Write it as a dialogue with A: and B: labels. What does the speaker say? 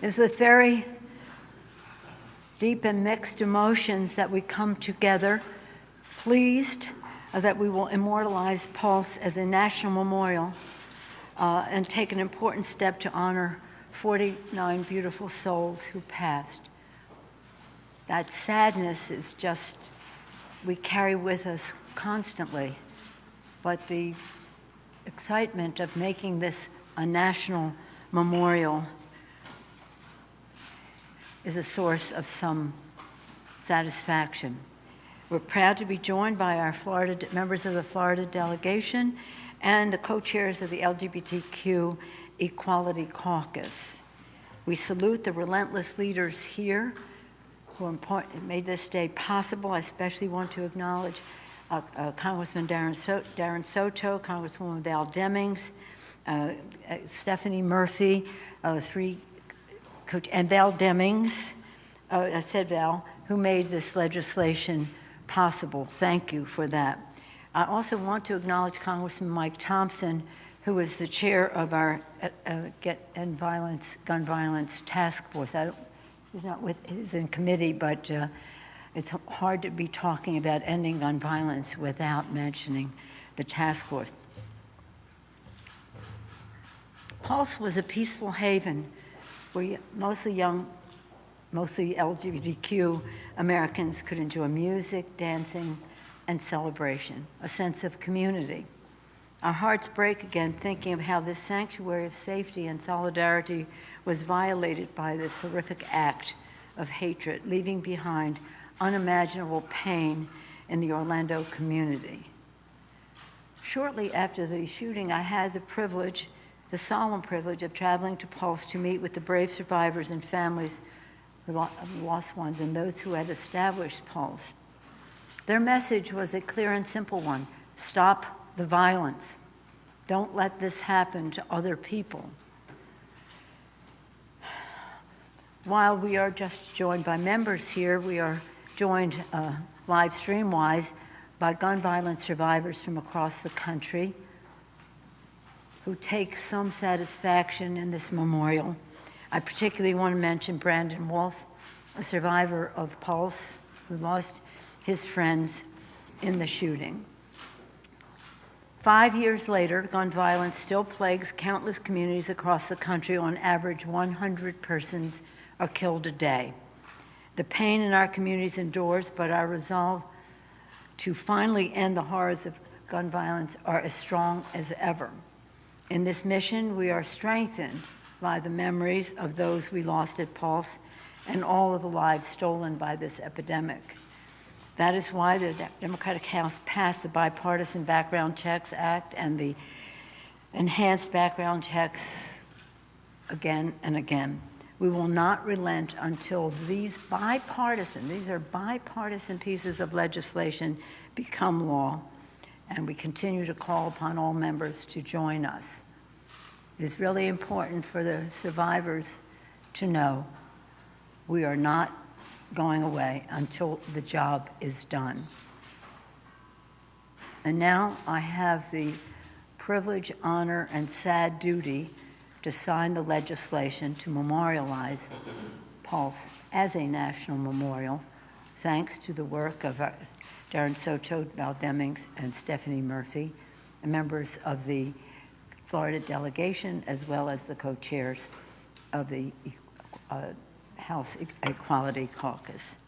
A: It's with very deep and mixed emotions that we come together, pleased that we will immortalize Pulse as a national memorial and take an important step to honor 49 beautiful souls who passed. That sadness is just, we carry with us constantly, but the excitement of making this a national memorial is a source of some satisfaction. We're proud to be joined by our members of the Florida delegation and the co-chairs of the LGBTQ Equality Caucus. We salute the relentless leaders here who made this day possible. I especially want to acknowledge Congressman Darren Soto, Congresswoman Val Demings, Stephanie Murphy, and Val Demings, I said Val, who made this legislation possible. Thank you for that. I also want to acknowledge Congressman Mike Thompson, who is the chair of our Gun Violence Task Force. He's in committee, but it's hard to be talking about ending gun violence without mentioning the task force. Pulse was a peaceful haven where mostly LGBTQ Americans could enjoy music, dancing, and celebration, a sense of community. Our hearts break again thinking of how this sanctuary of safety and solidarity was violated by this horrific act of hatred, leaving behind unimaginable pain in the Orlando community. Shortly after the shooting, I had the solemn privilege of traveling to Pulse to meet with the brave survivors and families of lost ones and those who had established Pulse. Their message was a clear and simple one: stop the violence. Don't let this happen to other people. While we are just joined by members here, we are joined live stream-wise by gun violence survivors from across the country who take some satisfaction in this memorial. I particularly want to mention Brandon Wolf, a survivor of Pulse, who lost his friends in the shooting. 5 years later, gun violence still plagues countless communities across the country. On average, 100 persons are killed a day. The pain in our communities endures, but our resolve to finally end the horrors of gun violence are as strong as ever. In this mission, we are strengthened by the memories of those we lost at Pulse and all of the lives stolen by this epidemic. That is why the Democratic House passed the Bipartisan Background Checks Act and the enhanced background checks again and again. We will not relent until these are bipartisan pieces of legislation become law, and we continue to call upon all members to join us. It is really important for the survivors to know we are not going away until the job is done. And now I have the privilege, honor, and sad duty to sign the legislation to memorialize Pulse as a national memorial, thanks to the work of Darren Soto, Val Demings, and Stephanie Murphy, and members of the Florida delegation, as well as the co-chairs of the House Equality Caucus.